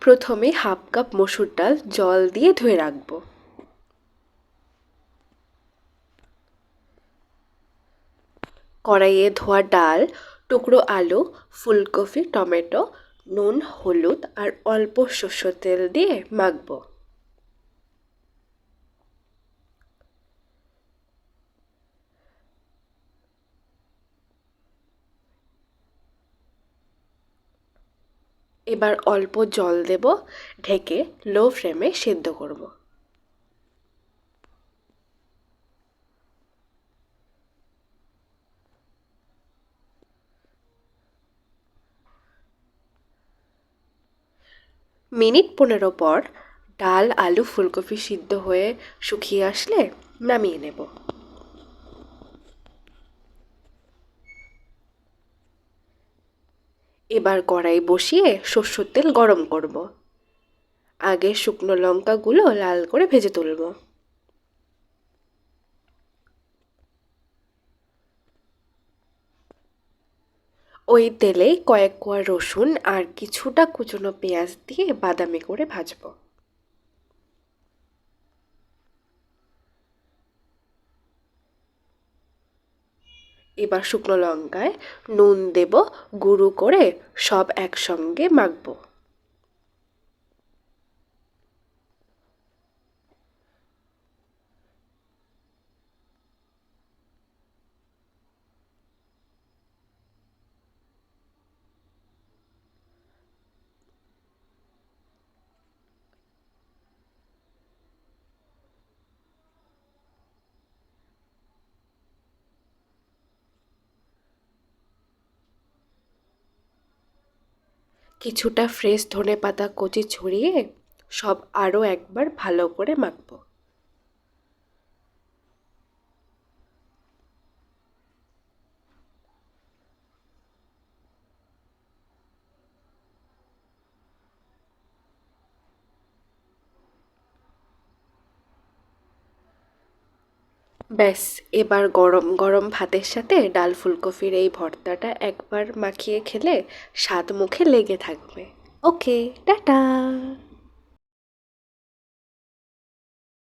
প্রথমে half cup মসুর ডাল জল দিয়ে ধুয়ে রাখবো। কড়াইয়ে ধোয়া ডাল, টুকরো আলু, ফুলকপি, টমেটো, নুন, হলুদ আর অল্প সরষের তেল দিয়ে মাখবো। এবার অল্প জল দেব, ঢেকে লো ফ্লেমে সেদ্ধ করব। মিনিট 15 পর ডাল, আলু, ফুলকপি সিদ্ধ হয়ে শুকিয়ে আসলে নামিয়ে নেব। এবার কড়াই বসিয়ে সরষের তেল গরম করব। আগে শুকনো লঙ্কাগুলো লাল করে ভেজে তুলব। ওই তেলেই কয়েক কোয়া রসুন আর কিছুটা কুচনো পেঁয়াজ দিয়ে বাদামি করে ভাজবো। এবার শুকনো লঙ্কায় নুন দেব, গুঁড়ো করে সব একসঙ্গে মাখবো। কিছুটা ফ্রেশ ধনেপাতা কুচি ছড়িয়ে সব আরও একবার ভালো করে মাখবো। ব্যাস, এবার গরম গরম ভাতের সাথে ডাল ফুলকপির এই ভর্তাটা একবার মাখিয়ে খেলে স্বাদ মুখে লেগে থাকবে। ওকে, টাটা।